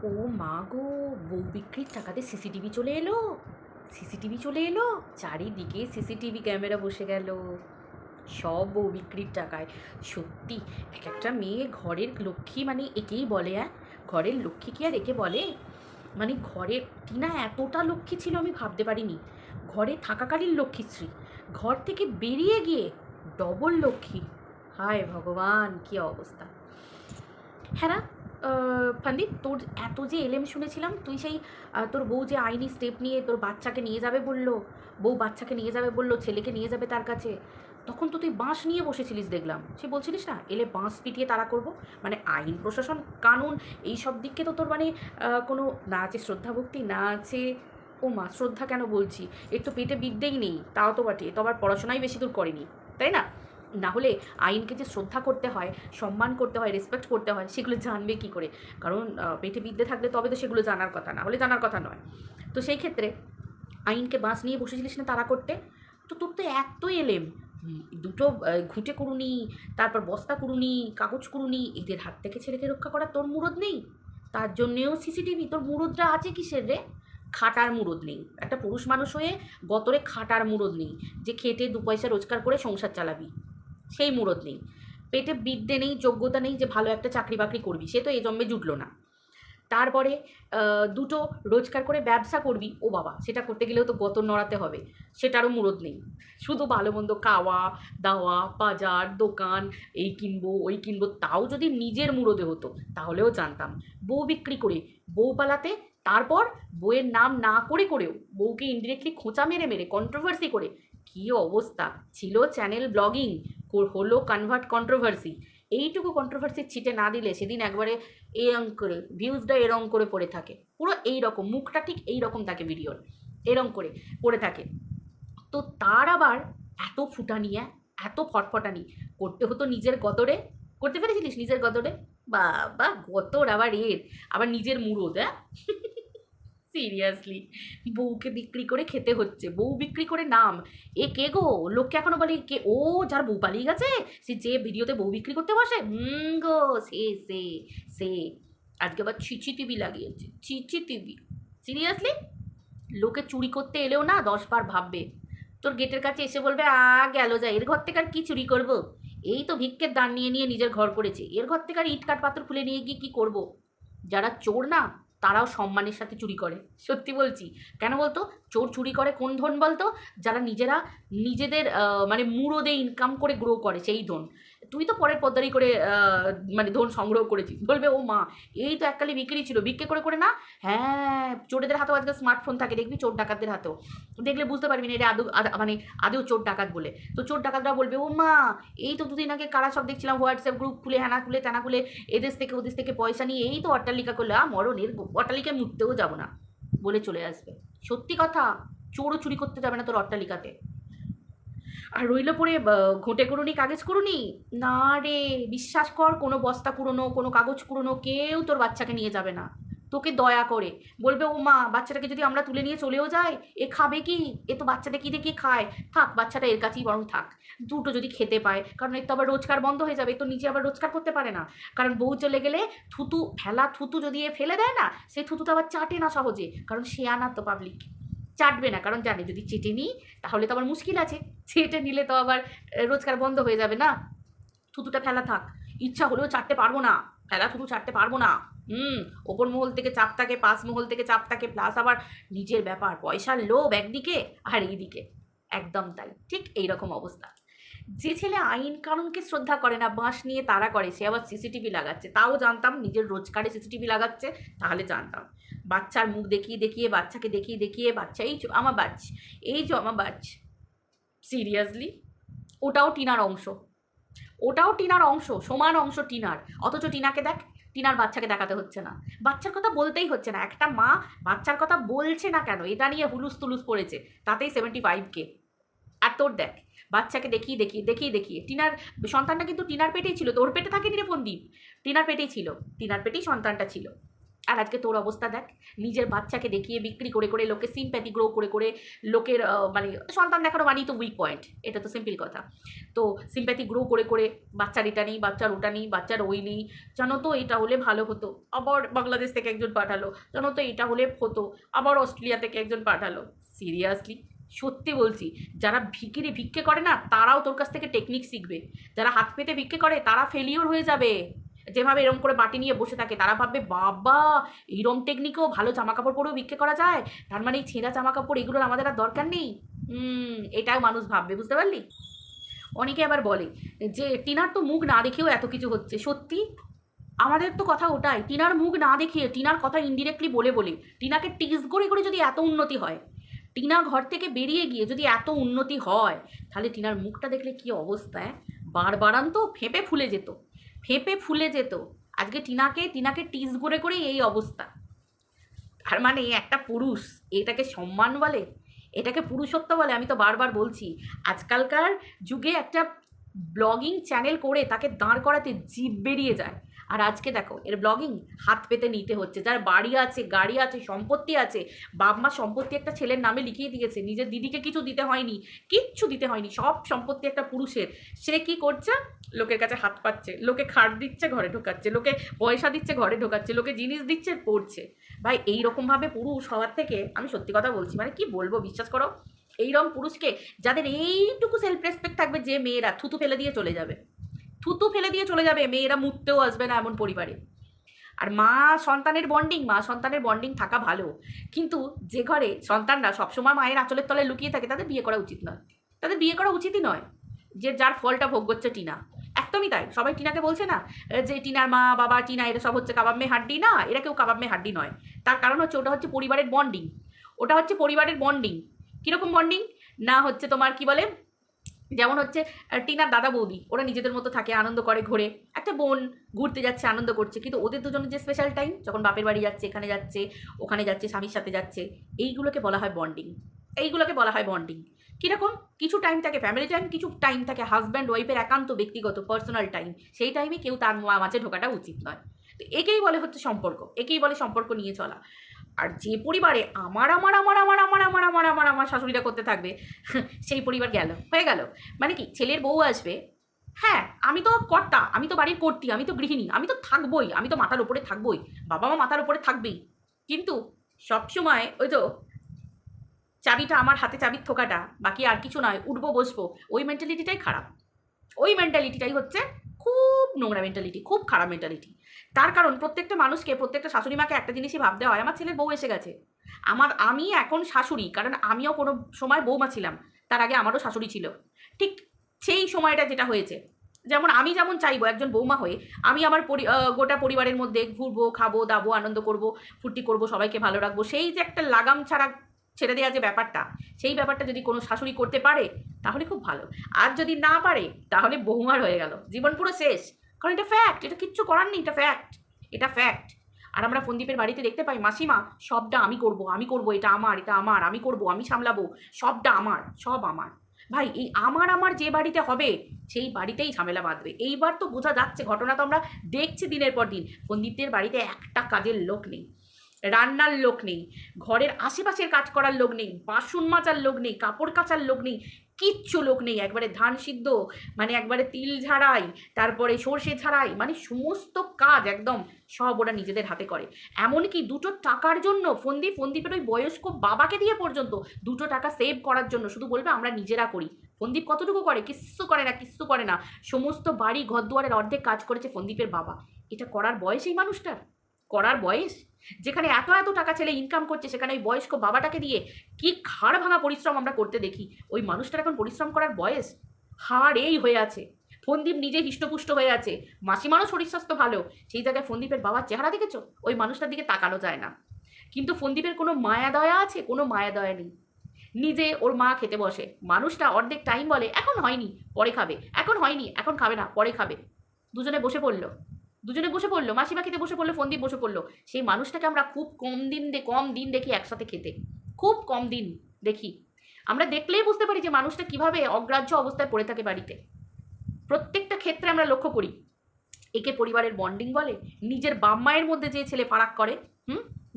ও মা গো, বউ বিক্রির টাকাতে সিসিটিভি চলে এলো। সিসিটিভি চলে এলো, চারিদিকে সিসিটিভি ক্যামেরা বসে গেল, সব বউ বিক্রির টাকায়। সত্যি এক একটা মেয়ে ঘরের লক্ষ্মী, মানে একেই বলে, ঘরের লক্ষ্মী কি আর একে বলে? মানে ঘরে টিনা এতটা লক্ষ্মী ছিল আমি ভাবতে পারিনি। ঘরে থাকাকালীন লক্ষ্মীশ্রী, ঘর থেকে বেরিয়ে গিয়ে ডবল লক্ষ্মী। হায় ভগবান, কি অবস্থা! হ্যাঁ না, ফান্দি, তোর এত যে এলেম শুনেছিলাম, তুই সেই তোর বউ যে আইনি স্টেপ নিয়ে তোর বাচ্চাকে নিয়ে যাবে বললো, বউ বাচ্চাকে নিয়ে যাবে বললো, ছেলেকে নিয়ে যাবে তার কাছে, তখন তো তুই বাঁশ নিয়ে বসেছিলিস দেখলাম। সে বলছিলিস না, এলে বাঁশ পিটিয়ে তাড়া করবো। মানে আইন প্রশাসন কানুন এই সব দিককে তো তোর মানে কোনো না আছে শ্রদ্ধা ভক্তি, না আছে। ও মা, শ্রদ্ধা কেন বলছি, এর তো পেটে বিদ্যেই নেই, তাও তো বটে, তো আবার পড়াশোনাই বেশি দূর করেনি, তাই না? না হলে আইনকে যে শ্রদ্ধা করতে হয়, সম্মান করতে হয়, রেসপেক্ট করতে হয়, সেগুলো জানবে কি করে? কারণ পেটে বিদ্যে থাকলে তবে তো সেগুলো জানার কথা, না হলে জানার কথা নয়। তো সেই ক্ষেত্রে আইনকে বাঁশ নিয়ে বসেছিলিস না তাড়া করতে। তো তোর তো এত এলেম, দুটো ঘুঁটে কুড়ুনি, তারপর বস্তা কুড়ুনি, কাগজ কুড়ুনি, এদের হাত থেকে ছেলেকে রক্ষা করার তোর মুরদ নেই? তার জন্যেও সিসিটিভি? তোর মুরদটা আছে কিসের রে? খাটার মুরদ নেই, একটা পুরুষ মানুষ হয়ে গতরে খাটার মুরদ নেই, যে খেটে দু পয়সা রোজগার করে সংসার চালাবি, সেই মুরদ নেই। পেটে বিদ্যে নেই, যোগ্যতা নেই যে ভালো একটা চাকরি বাকরি করবি, সে তো এ জন্মে জুটলো না। তারপরে দুটো রোজগার করে ব্যবসা করবি, ও বাবা, সেটা করতে গেলেও তো গতর নড়াতে হবে, সেটারও মুরদ নেই। শুধু ভালো মন্দ খাওয়া দাওয়া, বাজার দোকান, এই কিনবো ওই কিনবো, তাও যদি নিজের মুরদে হতো তাহলেও জানতাম। বউ বিক্রি করে বউ পালাতে, তারপর বউয়ের নাম না করে করেও বউকে ইনডিরেক্টলি খোঁচা মেরে মেরে কন্ট্রোভার্সি করে, কী অবস্থা ছিল! চ্যানেল ব্লগিং হলো কনভার্ট কন্ট্রোভার্সি। এইটুকু কন্ট্রোভার্সির ছিটে না দিলে সেদিন একবারে এরম করে ভিউজটা এরম করে পড়ে থাকে, পুরো এই রকম, মুখটা ঠিক এই রকম থাকে ভিডিওর, এরম করে পড়ে থাকে। তো তার আবার এত ফুটানি, এত ফটফটানি করতে হতো নিজের গতরে। করতে পেরেছিলিস নিজের গতরে? বাবা, গতর আবার এর, আবার নিজের মুরদ, সিরিয়াসলি, বউকে বিক্রি করে খেতে হচ্ছে, বউ বিক্রি করে নাম। এ কে গো? লোককে এখনো বলে কে ও? যার বউ পালিয়ে গেছে, সে যে ভিডিওতে বউ বিক্রি করতে বসে, গো, সে সে সে আজকে আবার ছিচি টিভি লাগিয়েছে, ছিচি টিভি। সিরিয়াসলি, লোকে চুরি করতে এলেও না 10 বার ভাববে। তোর গেটের কাছে এসে বলবে, গেল যা, এর ঘর থেকে আর কি চুরি করব? এই তো ভিক্ষের দান নিয়ে নিয়ে নিজের ঘর করেছে, এর ঘর থেকে আর ইট কাঠ পাথর খুলে নিয়ে গিয়ে কী করব? যারা চোর না, তারাও সম্মানের সাথে চুরি করে, সত্যি বলছি। কেন বলতো? চোর চুরি করে কোন ধন বলতো? যারা নিজেরা নিজেদের মানে মুরদে ইনকাম করে গ্রো করে, সেই ধন। তুই তো পরের পদ্মারি করে মানে ধন সংগ্রহ করেছিস, বলবে ও মা, এই তো এককালে বিক্রি ছিল, বিক্রি করে করে না। হ্যাঁ, চোরেদের হাতেও আজকাল স্মার্টফোন থাকে, দেখবি চোর ডাকাতদের হাতেও, দেখলে বুঝতে পারবি না এটা আদৌ মানে আদেও চোর ডাকাত বলে। তো চোর ডাকাতরা বলবে, ও মা, এই তো দুদিন আগে কারা সব দেখছিলাম হোয়াটসঅ্যাপ গ্রুপ খুলে, হ্যানা খুলে তেনা খুলে, এদেশ থেকে ওদেশ থেকে পয়সা নিয়ে এই তো অট্টালিকা করলে, মরণের অট্টালিকায় মুততেও যাবো না বলে চলে আসবে। সত্যি কথা, চোরও চুরি করতে যাবে না তোর অট্টালিকাতে। আর রইল পড়ে ঘোঁটে কুড়ুনি, কাগজ কুড়ুনি, না রে, বিশ্বাস কর, কোনো বস্তা কুড়োনো, কোনো কাগজ কুড়োনো কেউ তোর বাচ্চাকে নিয়ে যাবে না। তোকে দয়া করে বলবে, ও মা, বাচ্চাটাকে যদি আমরা তুলে নিয়ে চলেও যাই, এ খাবে কি? এ তো বাচ্চাটা কি দেখি খায়, থাক বাচ্চাটা এর কাছেই বরং থাক, দুটো যদি খেতে পায়, কারণ এর তো আবার রোজগার বন্ধ হয়ে যাবে, তো নিজে আবার রোজগার করতে পারে না। কারণ বউ চলে গেলে থুতু ফেলা, থুতু যদি এ ফেলে দেয় না, সেই থুতুটা আবার চাটে না সহজে, কারণ সে আনা তো পাবলিক চাটবে না, কারণ জানে যদি চেটে নিই তাহলে তো আবার মুশকিল আছে, চেটে নিলে তো আবার রোজগার বন্ধ হয়ে যাবে না। থুতুটা ফেলা থাক, ইচ্ছা হলেও চাটতে পারবো না, ফেলা থুতু চাটতে পারবো না। ওপর মহল থেকে চাপ থাকে, পাশ মহল থেকে চাপ থাকে, প্লাস আবার নিজের ব্যাপার, পয়সার লোভ একদিকে, আর এইদিকে একদম তাই, ঠিক এইরকম অবস্থা। যে ছেলে আইন কানুনকে শ্রদ্ধা করে না, বাঁশ নিয়ে তাড়া করে, সে আবার সিসিটিভি লাগাচ্ছে, তাও জানতাম নিজের রোজগারে সিসিটিভি লাগাচ্ছে, তাহলে জানতাম। বাচ্চার মুখ দেখিয়ে দেখিয়ে, বাচ্চাকে দেখিয়ে দেখিয়ে, বাচ্চা এই আমার বাচ্চ, এই যে আমার বাচ্চ। সিরিয়াসলি, ওটাও টিনার অংশ, ওটাও টিনার অংশ, সমান অংশ টিনার। অথচ টিনাকে দেখ, টিনার বাচ্চাকে দেখাতে হচ্ছে না, বাচ্চার কথা বলতেই হচ্ছে না। একটা মা বাচ্চার কথা বলছে না কেন, এটা নিয়ে হুলুস তুলুস পড়েছে, তাতেই 75K। আর তোর দেখ, বাচ্চাকে দেখিয়ে দেখিয়ে দেখিয়ে দেখিয়ে, টিনার সন্তানটা কিন্তু টিনার পেটেই ছিল, তোর পেটে থাকেনি রে ফন্দীপ, টিনার পেটেই ছিল, টিনার পেটেই সন্তানটা ছিল। আর আজকে তোর অবস্থা দেখ, নিজের বাচ্চাকে দেখিয়ে বিক্রি করে করে লোকের সিম্প্যাথি গ্রো করে করে লোকের মানে সন্তান দেখানো মানেই তো উইক পয়েন্ট, এটা তো সিম্পল কথা। তো সিম্প্যাথি গ্রো করে করে বাচ্চার এটা নেই, বাচ্চার ওটা নেই, বাচ্চার ওই নেই, জানো তো এটা হলে ভালো হতো, আবার বাংলাদেশ থেকে একজন পাঠালো, জানো তো এটা হলে হতো, আবার অস্ট্রেলিয়া থেকে একজন পাঠালো। সিরিয়াসলি সত্যি বলছি, যারা ভিক্ষে করে না তারাও তোর কাছ থেকে টেকনিক শিখবে, যারা হাত পেতে ভিক্ষে করে তারা ফেলিওর হয়ে যাবে। যেভাবে এরম করে বাটি নিয়ে বসে থাকে তারা ভাববে বাবা এইরম টেকনিকেও ভালো জামা কাপড় পরেও ভিক্ষে করা যায়, তার মানে এই ছেঁড়া জামা কাপড় এগুলোর আমাদের আর দরকার নেই। এটাও মানুষ ভাববে, বুঝতে পারলি? অনেকে আবার বলে যে টিনার তো মুখ না দেখেও এত কিছু হচ্ছে। সত্যি আমাদের তো কথা ওটাই, টিনার মুখ না দেখিয়ে টিনার কথা ইনডিরেক্টলি বলে বলে টিনাকে টিজ করে করে যদি এত উন্নতি হয়, টিনা ঘর থেকে বেরিয়ে গিয়ে যদি এত উন্নতি হয়, তাহলে টিনার মুখটা দেখলে কী অবস্থা? বারবারান তো ফেঁপে ফুলে যেত, ফেঁপে ফুলে যেত। আজকে টিনাকে টিজ করে করেই এই অবস্থা। তার মানে একটা পুরুষ এটাকে সম্মান বলে, এটাকে পুরুষত্ব বলে? আমি তো বারবার বলছি, আজকালকার যুগে একটা ব্লগিং চ্যানেল করে তাকে দাঁড় করাতে জিভ বেরিয়ে যায়। আর আজকে দেখো এর ব্লগিং হাত পেতে নিতে হচ্ছে। যার বাড়ি আছে, গাড়ি আছে, সম্পত্তি আছে, বাপ মা সম্পত্তি একটা ছেলের নামে লিখিয়ে দিয়েছে, নিজের দিদিকে কিছু দিতে হয়নি, কিচ্ছু দিতে হয়নি, সব সম্পত্তি একটা পুরুষের। সে কি করছে? লোকের কাছে হাত পাচ্ছে, লোকে খাট দিচ্ছে ঘরে ঢোকাচ্ছে, লোকে পয়সা দিচ্ছে ঘরে ঢোকাচ্ছে, লোকে জিনিস দিচ্ছে পড়ছে। ভাই এইরকমভাবে পুরুষ হওয়ার থেকে, আমি সত্যি কথা বলছি, মানে কি বলবো, বিশ্বাস করো, এইরকম পুরুষকে, যাদের এইটুকু সেলফ রেসপেক্ট থাকবে, যে মেয়েরা থুতু ফেলে দিয়ে চলে যাবে, থুতু ফেলে দিয়ে চলে যাবে, মেয়েরা মুততেও আসবে না এমন পরিবারে। আর মা সন্তানের বন্ডিং থাকা ভালো, কিন্তু যে ঘরে সন্তানরা সবসময় মায়ের আঁচলের তলায় লুকিয়ে থাকে তাদের বিয়ে করা উচিত নয়, তাদের বিয়ে করা উচিতই নয়। যে যার ফলটা ভোগ করছে টিনা, একদমই তাই। সবাই টিনাকে বলছে না যে টিনার মা বাবা টিনা এরা সব হচ্ছে কাবাব মে হাড্ডি, না, এরা কেউ কাবাব মে হাড্ডি নয়। তার কারণ হচ্ছে ওটা হচ্ছে পরিবারের বন্ডিং, ওটা হচ্ছে পরিবারের বন্ডিং। কীরকম বন্ডিং? না হচ্ছে তোমার কি বলে, যেমন হচ্ছে টিনার দাদা বৌদি, ওরা নিজেদের মতো থাকে, আনন্দ করে, ঘোরে। একটা বোন ঘুরতে যাচ্ছে, আনন্দ করছে, কিন্তু ওদের দুজনের যে স্পেশাল টাইম, যখন বাপের বাড়ি যাচ্ছে, এখানে যাচ্ছে, ওখানে যাচ্ছে, স্বামীর সাথে যাচ্ছে, এইগুলোকে বলা হয় বন্ডিং, এইগুলোকে বলা হয় বন্ডিং। কীরকম? কিছু টাইম থাকে ফ্যামিলি টাইম, কিছু টাইম থাকে হাজব্যান্ড ওয়াইফের একান্ত ব্যক্তিগত পার্সোনাল টাইম, সেই টাইমে কেউ তার মাঝে ঢোকাটা উচিত নয়। তো একেই বলে হচ্ছে সম্পর্ক, একেই বলে সম্পর্ক নিয়ে চলা। আর যে পরিবারে আমার আমার আমার আমার আমার আমার আমার আমার আমার শাশুড়িরা করতে থাকবে, সেই পরিবার গেল, হয়ে গেল। মানে কি, ছেলের বউ আসবে, হ্যাঁ আমি তো কর্তা, আমি তো বাড়ির কর্ত্রী, আমি তো গৃহিণী, আমি তো থাকবই, আমি তো মাথার উপরে থাকবই, বাবা মা মাথার উপরে থাকবেই, কিন্তু সবসময় ওই তো চাবিটা আমার হাতে, চাবির থোকাটা, বাকি আর কিছু নয়, উঠবো বসবো, ওই মেন্টালিটিটাই খারাপ। ওই মেন্টালিটিটাই হচ্ছে খুব নোংরা মেন্টালিটি, খুব খারাপ মেন্টালিটি। তার কারণ প্রত্যেকটা মানুষকে, প্রত্যেকটা শাশুড়ি মাকে একটা জিনিসই ভাবতে হয়, আমার ছেলের বউ এসে গেছে, আমি এখন শাশুড়ি, কারণ আমিও কোনো সময় বৌমা ছিলাম, তার আগে আমারও শাশুড়ি ছিল। ঠিক সেই সময়টা যেটা হয়েছে, যেমন আমি যেমন চাইবো একজন বৌমা হয়ে আমি আমার গোটা পরিবারের মধ্যে ঘুরবো, খাবো দাবো, আনন্দ করবো, ফুর্তি করবো, সবাইকে ভালো রাখবো, সেই যে একটা লাগাম ছাড়া ছেড়ে দেওয়া যে ব্যাপারটা, সেই ব্যাপারটা যদি কোনো শাশুড়ি করতে পারে তাহলে খুব ভালো। আর যদি না পারে তাহলে বহুমার হয়ে গেল, জীবন পুরো শেষ। কারণ এটা ফ্যাক্ট, এটা কিচ্ছু করার নেই, এটা ফ্যাক্ট, এটা ফ্যাক্ট। আর আমরা ফন্দীপের বাড়িতে দেখতে পাই মাসিমা সবটা আমি করব, এটা আমার, আমি করব, আমি সামলাবো, সবটা আমার, সব আমার। ভাই এই আমার যে বাড়িতে হবে সেই বাড়িতেই ঝামেলা বাঁধবে। এইবার তো বোঝা যাচ্ছে, ঘটনা তো আমরা দেখছি দিনের পর দিন, ফন্দীপদের বাড়িতে একটা কাজের লোক নেই, রান্নার লোক নেই, ঘরের আশেপাশের কাজ করার লোক নেই, বাসন মাজার লোক নেই, কাপড় কাচার লোক নেই, কিচ্ছু লোক নেই। একবারে ধান সিদ্ধ, মানে একবারে তিল ঝাড়াই, তারপরে সর্ষে ঝাড়াই, মানে সমস্ত কাজ একদম সব ওরা নিজেদের হাতে করে। এমনকি 2টো টাকার জন্য ফন্দীপের ওই বয়স্ক বাবাকে দিয়ে পর্যন্ত 2টো টাকা সেভ করার জন্য শুধু বলবে আমরা নিজেরা করি। ফন্দীপ কতটুকু করে? কিচ্ছু করে না। সমস্ত বাড়ি ঘর দুয়ারের অর্ধেক কাজ করেছে ফন্দীপের বাবা। এটা করার বয়স এই মানুষটার? করার বয়স? যেখানে এত এত টাকা ছেলে ইনকাম করছে, সেখানে ওই বয়স্ক বাবাটাকে দিয়ে কি হাড় ভাঙা পরিশ্রম আমরা করতে দেখি। ওই মানুষটার এখন পরিশ্রম করার বয়স? হাড় এই হয়ে আছে। ফন্দীপ নিজে হিষ্টপুষ্ট হয়ে আছে, মাসিমারও শরীর স্বাস্থ্য ভালো, সেই জায়গায় ফন্দীপের বাবার চেহারা দেখেছো? ওই মানুষটার দিকে তাকানো যায় না। কিন্তু ফন্দীপের কোনো মায়া দয়া আছে? কোনো মায়া দয়া নেই। নিজে ওর মা খেতে বসে, মানুষটা অর্ধেক টাইম বলে এখন হয়নি পরে খাবে, এখন হয়নি এখন খাবে না পরে খাবে। দুজনে বসে পড়লো, মাসিমা খেতে বসে পড়লো, ফন্দীপ বসে পড়লো। সেই মানুষটাকে আমরা খুব কম দিন দেখি একসাথে খেতে, খুব কম দিন দেখি। আমরা দেখলেই বুঝতে পারি যে মানুষটা কিভাবে অগ্রাহ্য অবস্থায় পড়ে থাকে বাড়িতে। প্রত্যেকটা ক্ষেত্রে আমরা লক্ষ্য করি একে পরিবারের বন্ডিং বলে? নিজের বাপ মায়ের মধ্যে যে ছেলে ফারাক করে,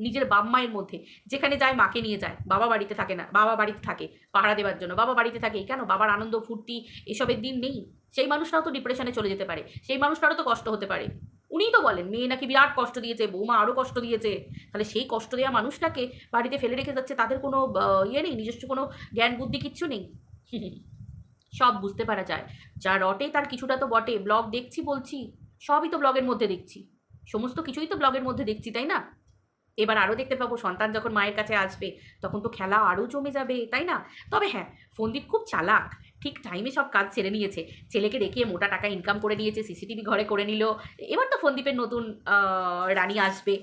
নিজের বাপ মায়ের মধ্যে, যেখানে যায় মাকে নিয়ে যায়, বাবা বাড়িতে থাকে না, বাবা বাড়িতে থাকে পাহারা দেওয়ার জন্য, বাবা বাড়িতে থাকে কেন? বাবার আনন্দ ফুর্তি এসবের দিন নেই? সেই মানুষটাও তো ডিপ্রেশনে চলে যেতে পারে, সেই মানুষটারও তো কষ্ট হতে পারে। উনিই তো বলেন মেয়ে নাকি বিরাট কষ্ট দিয়েছে, বৌমা আরও কষ্ট দিয়েছে। তাহলে সেই কষ্ট দেওয়া মানুষটাকে বাড়িতে ফেলে রেখে যাচ্ছে, তাদের কোনো ইয়ে নেই, নিজস্ব কোনো জ্ঞান বুদ্ধি কিচ্ছু নেই। সব বুঝতে পারা যায়, যা রটে তার কিছুটা তো বটে। ব্লগ দেখছি বলছি, সবই তো ব্লগের মধ্যে দেখছি, সমস্ত কিছুই তো ব্লগের মধ্যে দেখছি, তাই না? এবার আরও দেখতে পাবো সন্তান যখন মায়ের কাছে আসবে তখন তো খেলা আরও জমে যাবে, তাই না? তবে হ্যাঁ, ফন্দীপ খুব চালাক, ঠিক টাইমে সব কাজ ছেড়ে নিয়েছে, ছেলেকে দেখিয়ে মোটা টাকা ইনকাম করে নিয়েছে, সিসিটিভি ঘরে করে নিল। এবার তো ফন্দীপের নতুন রানী আসবে,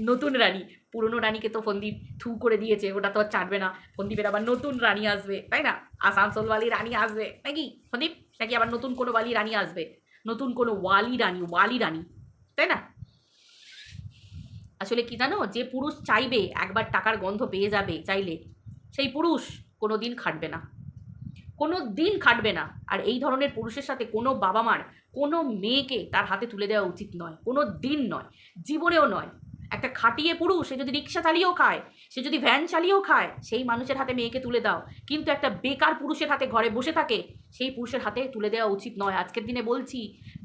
নতুন রানী। পুরনো রানীকে তো ফন্দীপ থু করে দিয়েছে, ওটা তো আর ছাড়বে না। ফন্দীপের আবার নতুন রানী আসবে, তাই না? আসানসোলওয়ালি রানী আসবে নাকি ফন্দীপ, নাকি আবার নতুন কোনো ওয়ালি রানী আসবে, নতুন কোনো ওয়ালি রানী, তাই না? আসলে কি জানো, যে পুরুষ চাইবে একবার টাকার গন্ধ পেয়ে যাবে চাইলে, সেই পুরুষ কোনো দিন খাটবে না, কোনো দিন খাটবে না। আর এই ধরনের পুরুষের সাথে কোনো বাবা মার কোনো মেয়েকে তার হাতে তুলে দেওয়া উচিত নয়, কোনো দিন নয়, জীবনেও নয়। একটা খাটিয়ে পুরুষ, সে যদি রিক্সা চালিয়েও খায়, সে যদি ভ্যান চালিয়েও খায়, সেই মানুষের হাতে মেয়েকে তুলে দাও। কিন্তু একটা বেকার পুরুষের হাতে ঘরে বসে থাকে, সেই পুরুষের হাতে তুলে দেওয়া উচিত নয়। আজকের দিনে বলছি,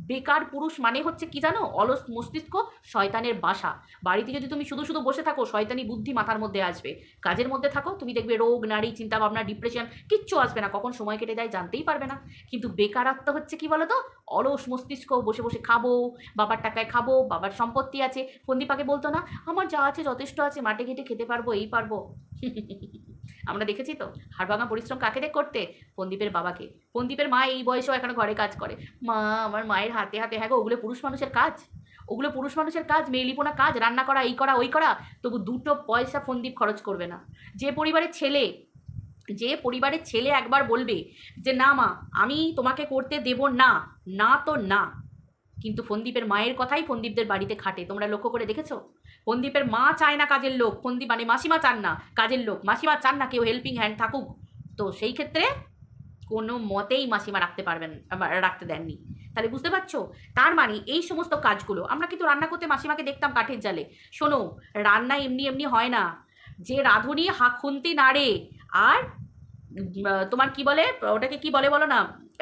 বেকার পুরুষ মানে হচ্ছে কি জানো, অলস মস্তিষ্ক, শয়তানের বাসা। বাড়িতে যদি তুমি শুধু শুধু বসে থাকো, শয়তানি বুদ্ধি মাথার মধ্যে আসবে। কাজের মধ্যে থাকো, তুমি দেখবে রোগ নারী চিন্তা ভাবনা ডিপ্রেশন কিচ্ছু আসবে না, কখন সময় কেটে যায় জানতেই পারবে না। কিন্তু বেকারত্ব হচ্ছে কি বলো তো, অলস মস্তিষ্ক, বসে বসে খাবো, বাবার টাকায় খাবো, বাবার সম্পত্তি আছে। ফন্দীপাকে বলতো না, আমার যা আছে যথেষ্ট আছে, মাঠে ঘেটে খেতে পারবো, এই পারবো। আমরা দেখেছি তো হাড়ভাঙা পরিশ্রম কাকে করতে, ফন্দীপের বাবাকে। ফন্দীপের মা এই বয়সেও এখনো ঘরে কাজ করে। মা, আমার মায়ের হাতে হাতে, হ্যাঁ গো, ওগুলো পুরুষ মানুষের কাজ, ওগুলো পুরুষ মানুষের কাজ, মেয়েলিপোনা কাজ, রান্না করা, এই করা ওই করা। তবু দুটো পয়সা ফন্দীপ খরচ করবে না। যে পরিবারের ছেলে একবার বলবে যে না মা, আমি তোমাকে করতে দেব না, না তো না। কিন্তু ফন্দীপের মায়ের কথাই ফন্দীপদের বাড়িতে খাটে, তোমরা লক্ষ্য করে দেখেছো? ফন্দীপের মা চায় না কাজের লোক, ফন্দীপ মানে মাসিমা চান না কাজের লোক, মাসিমা চান না কেউ হেল্পিং হ্যান্ড থাকুক। তো সেই ক্ষেত্রে কোনো মতেই মাসিমা রাখতে দেননি। তাহলে বুঝতে পারছো? তার মানে এই সমস্ত কাজগুলো আমরা কিন্তু রান্না করতে মাসিমাকে দেখতাম কাঠের জালে। শোনো, রান্না এমনি এমনি হয় না। যে রাঁধুনি খুন্তি নাড়ে, আর তোমার কি বলে ওটাকে, কি বলে বলো না,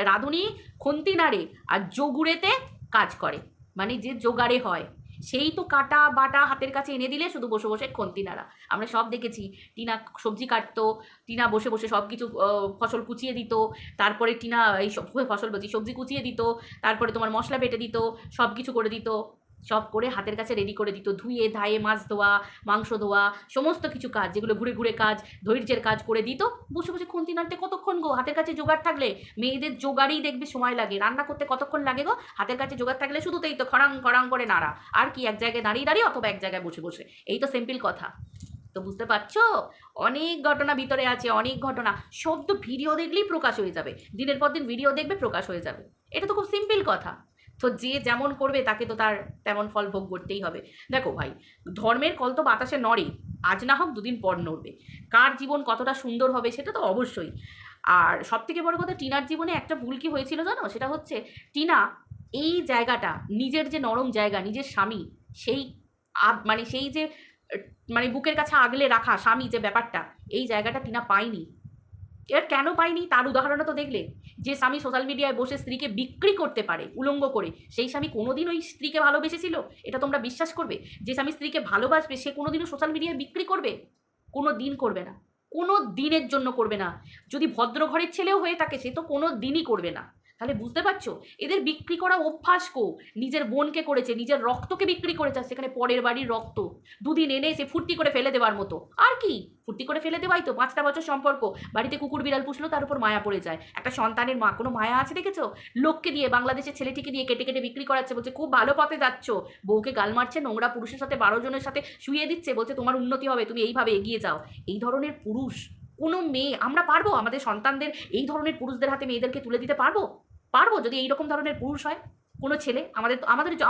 রাঁধুনি খুন্তি নাড়ে আর যোগুড়েতে কাজ করে, মানে যে জোগাড়ে হয়, সেই তো কাটা বাটা হাতের কাছে এনে দিলে শুধু বসে বসে খুন্তি নাড়া। আমরা সব দেখেছি, টিনা সবজি কাটতো, টিনা বসে বসে সব কিছু ফসল কুচিয়ে দিত, তারপরে টিনা এই সব ফসল বলছি সবজি কুচিয়ে দিত, তারপরে তোমার মশলা বেটে দিত, সব কিছু করে দিত, সব করে হাতের কাছে রেডি করে দিত, ধুয়ে ধায়ে মাছ ধোয়া, মাংস ধোয়া, সমস্ত কিছু কাজ যেগুলো ঘুরে ঘুরে কাজ, ধৈর্যের কাজ করে দিত। বসে বসে খুন্তি নাড়তে কতক্ষণ গো? হাতের কাছে জোগাড় থাকলে, মেয়েদের জোগাড়েই দেখবে সময় লাগে, রান্না করতে কতক্ষণ লাগে গো? হাতের কাছে জোগাড় থাকলে শুধুতেই তো খড়াং খড়াং করে নাড়া, আর কি এক জায়গায় দাঁড়িয়ে দাঁড়িয়ে অথবা এক জায়গায় বসে বসে, এই তো সিম্পল কথা। তো বুঝতে পারছো, অনেক ঘটনা ভিতরে আছে, অনেক ঘটনা, সব তো ভিডিও দেখলেই প্রকাশ হয়ে যাবে, দিনের পর দিন ভিডিও দেখবে প্রকাশ হয়ে যাবে। এটা তো খুব সিম্পল কথা। তো যে যেমন করবে তাকে তো তার তেমন ফল ভোগ করতেই হবে। দেখো ভাই, ধর্মের কল তো বাতাসে নড়ে, আজ না হোক দুদিন পর নড়বে। কার জীবন কতটা সুন্দর হবে সেটা তো অবশ্যই। আর সব থেকে বড় কথা, টিনার জীবনে একটা ভুল কি হয়েছিল জানো? সেটা হচ্ছে টিনা এই জায়গাটা, নিজের যে নরম জায়গা, নিজের স্বামী, সেই মানে সেই যে মানে বুকের কাছে আগলে রাখা স্বামী যে ব্যাপারটা, এই জায়গাটা টিনা পায়নি। এর কেন পাইনি তার উদাহরণও তো দেখলে। যে স্বামী সোশ্যাল মিডিয়ায় বসে স্ত্রীকে বিক্রি করতে পারে উলঙ্গ করে, সেই স্বামী কোনোদিন ওই স্ত্রীকে ভালোবেসেছিল? এটা তোমরা বিশ্বাস করবে? যে স্বামী স্ত্রীকে ভালোবাসবে সে কোনোদিনও সোশ্যাল মিডিয়ায় বিক্রি করবে? কোনো দিন করবে না, কোনো দিনের জন্য করবে না। যদি ভদ্র ঘরের ছেলেও হয়ে থাকে সে তো কোনো দিনই করবে না। তাহলে বুঝতে পারছো এদের বিক্রি করা অভ্যাস কো। নিজের বোনকে করেছে, নিজের রক্তকে বিক্রি করেছে, সেখানে পরের বাড়ির রক্ত দুদিন এনে সে ফুর্তি করে ফেলে দেওয়ার মতো। আর কি ফুর্তি করে ফেলে দেওয়াই তো, 5টা বছর সম্পর্ক, বাড়িতে কুকুর বিড়াল পুষলো, তার উপর মায়া পড়ে যায়। একটা সন্তানের মা কোনো মায়া আছে দেখেছো? লোককে দিয়ে, বাংলাদেশের ছেলেটিকে দিয়ে কেটে কেটে বিক্রি করাচ্ছে, বলছে খুব ভালো পথে যাচ্ছ, বউকে গাল মারছে, নোংরা পুরুষের সাথে 12 জনের সাথে শুয়ে দিচ্ছে, বলছে তোমার উন্নতি হবে, তুমি এইভাবে এগিয়ে যাও। এই ধরনের পুরুষ কোনো মেয়ে, আমরা পারবো আমাদের সন্তানদের এই ধরনের পুরুষদের হাতে মেয়েদেরকে তুলে দিতে পারবো? পারবো যদি এইরকম ধরনের পুরুষ হয় কোনো ছেলে?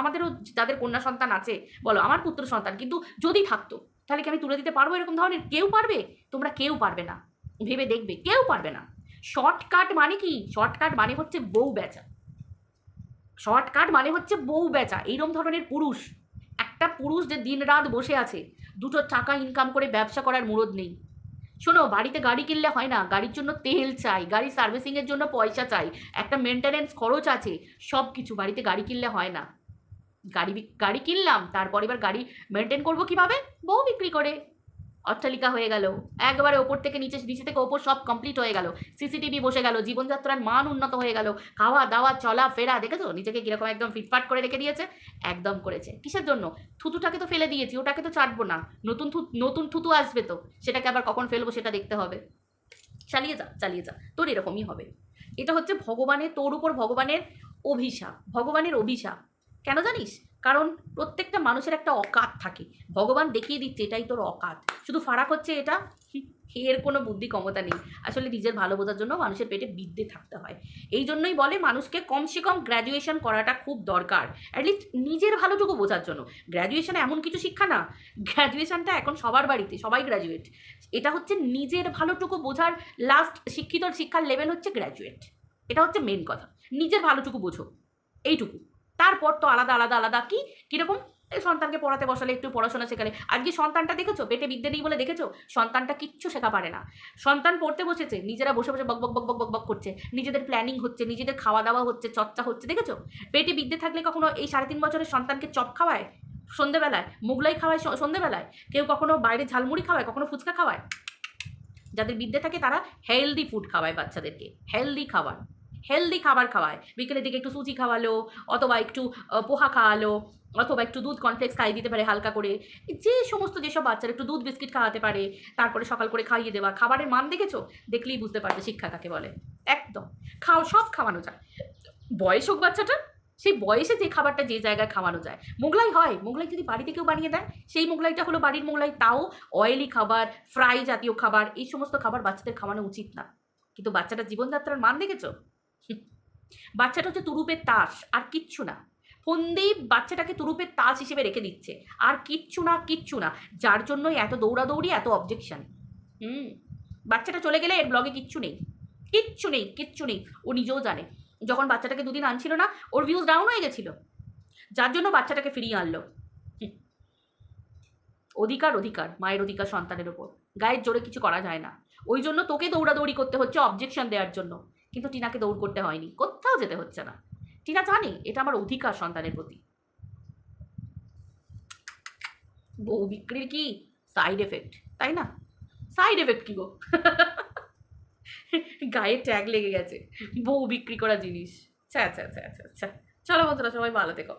আমাদেরও যাদের কন্যা সন্তান আছে, বলো আমার পুত্র সন্তান কিন্তু যদি থাকতো, তাহলে কি আমি তুলে দিতে পারবো এরকম ধরনের? কেউ পারবে? তোমরা কেউ পারবে না, ভেবে দেখবে কেউ পারবে না। শর্টকাট মানে কি? শর্টকাট মানে হচ্ছে বউ বেচা। শর্টকাট মানে হচ্ছে বউ বেচা। এইরকম ধরনের পুরুষ, একটা পুরুষ যে দিন রাত বসে আছে, দুটো টাকা ইনকাম করে ব্যবসা করার মুরদ নেই। শোনো, বাড়িতে গাড়ি কিনলে হয় না, গাড়ির জন্য তেল চাই, গাড়ি সার্ভিসিংয়ের জন্য পয়সা চাই, একটা মেনটেনেন্স খরচ আছে, সব কিছু। বাড়িতে গাড়ি কিনলে হয় না। গাড়ি গাড়ি কিনলাম, তারপর এবার গাড়ি মেনটেন করবো কিভাবে? বউ বিক্রি করে। অট্টালিকা হয়ে গেল, একবারে ওপর থেকে নিচে, নিচে থেকে ওপর সব কমপ্লিট হয়ে গেল, সিসিটিভি বসে গেল, জীবনযাত্রার মান উন্নত হয়ে গেল, খাওয়া দাওয়া চলা ফেরা, দেখেছো নিজেকে কিরকম একদম ফিটফাট করে রেখে দিয়েছে। একদম করেছে। কিসের জন্য? থুতুটাকে তো ফেলে দিয়েছি, ওটাকে তো চাটবো না, নতুন থুতু আসবে তো, সেটাকে আবার কখন ফেলবো সেটা দেখতে হবে। চালিয়ে যা, চালিয়ে যা, তোর এরকমই হবে। এটা হচ্ছে ভগবানের, তোর উপর ভগবানের অভিশাপ, ভগবানের অভিশাপ। কেন জানিস? কারণ প্রত্যেকটা মানুষের একটা অকাত থাকে, ভগবান দেখিয়ে দিচ্ছে এটাই তোর অকাত। শুধু ফারাক হচ্ছে এটা, এর কোনো বুদ্ধি ক্ষমতা নেই। আসলে নিজের ভালো বোঝার জন্য মানুষের পেটে বিদ্যে থাকতে হয়। এই জন্যই বলে মানুষকে কমসে কম গ্র্যাজুয়েশন করাটা খুব দরকার, অ্যাটলিস্ট নিজের ভালোটুকু বোঝার জন্য। গ্র্যাজুয়েশন এমন কিছু শিক্ষা না, গ্র্যাজুয়েশনটা এখন সবার বাড়িতে, সবাই গ্র্যাজুয়েট। এটা হচ্ছে নিজের ভালোটুকু বোঝার লাস্ট শিক্ষার লেভেল হচ্ছে গ্র্যাজুয়েট। এটা হচ্ছে মেন কথা, নিজের ভালোটুকু বোঝো, এইটুকু। তারপর তো আলাদা আলাদা আলাদা কীরকম? এই সন্তানকে পড়াতে বসালে একটু পড়াশোনা শেখালে, আজকে সন্তানটা দেখেছো পেটে বিদ্যে নেই বলে দেখেছো, সন্তানটা কিচ্ছু শেখা পারে না। সন্তান পড়তে বসেছে, নিজেরা বসে বসে বক বক বক বক বক বক করছে, নিজেদের প্ল্যানিং হচ্ছে, নিজেদের খাওয়া দাওয়া হচ্ছে, চর্চা হচ্ছে, দেখেছো? পেটে বিদ্যে থাকলে কখনো এই 3.5 বছরের সন্তানকে চপ খাওয়ায় সন্ধেবেলায়, মোগলাই খাওয়ায় সন্ধেবেলায়, কেউ কখনো বাইরে ঝালমুড়ি খাওয়ায়, কখনো ফুচকা খাওয়ায়? যাদের বিদ্যে থাকে তারা হেলদি ফুড খাওয়ায় বাচ্চাদেরকে, হেলদি খাবার খাওয়ায়। বিকেলের দিকে একটু সুজি খাওয়ালো, অথবা একটু পোহা খাওয়ালো, অথবা একটু দুধ কর্নফ্লেক্স খাইয়ে দিতে পারে হালকা করে, যে সমস্ত যেসব বাচ্চারা একটু দুধ বিস্কিট খাওয়াতে পারে, তারপরে সকাল করে খাইয়ে দেওয়া। খাবারের মান দেখেছো? দেখলেই বুঝতে পারবে শিক্ষা কাকে বলে। একদম সব খাওয়ানো যায়। বয়স হোক বাচ্চাটা, সেই বয়সে যে খাবারটা যে জায়গায় খাওয়ানো যায়। মোগলাই হয়, মোগলাই যদি বাড়িতে কেউ বানিয়ে দেয়, সেই মোগলাইটা হলো বাড়ির মোগলাই, তাও অয়েলি খাবার, ফ্রাই জাতীয় খাবার, এই সমস্ত খাবার বাচ্চাদের খাওয়ানো উচিত না। কিন্তু বাচ্চাটার জীবনযাত্রার মান দেখেছো? বাচ্চাটা হচ্ছে তুরুপের তাস, আর কিচ্ছু না। ফন্দীপ বাচ্চাটাকে তুরুপের তাস হিসেবে রেখে দিচ্ছে, আর কিচ্ছু না, কিচ্ছু না। যার জন্যই এত দৌড়াদৌড়ি, এত অবজেকশন। বাচ্চাটা চলে গেলে এর ব্লগে কিচ্ছু নেই, কিচ্ছু নেই, কিচ্ছু নেই। ও নিজেও জানে, যখন বাচ্চাটাকে দুদিন আনছিল না, ওর ভিউজ ডাউন হয়ে গেছিল, যার জন্য বাচ্চাটাকে ফিরিয়ে আনলো। অধিকার, অধিকার, মায়ের অধিকার সন্তানের ওপর, গায়ের জোরে কিছু করা যায় না। ওই জন্য তোকে দৌড়াদৌড়ি করতে হচ্ছে অবজেকশন দেওয়ার জন্য, কিন্তু টিনাকে দৌড় করতে হয়নি, কোথাও যেতে হচ্ছে না। টিনা জানে এটা আমার অধিকার সন্তানের প্রতি। বউ বিক্রির কি সাইড এফেক্ট, তাই না? সাইড এফেক্ট কি গো? গায়ে ট্যাগ লেগে গেছে, বউ বিক্রি করা জিনিস। আচ্ছা আচ্ছা আচ্ছা আচ্ছা আচ্ছা। চলো বন্ধুরা, সবাই ভালো থেকো।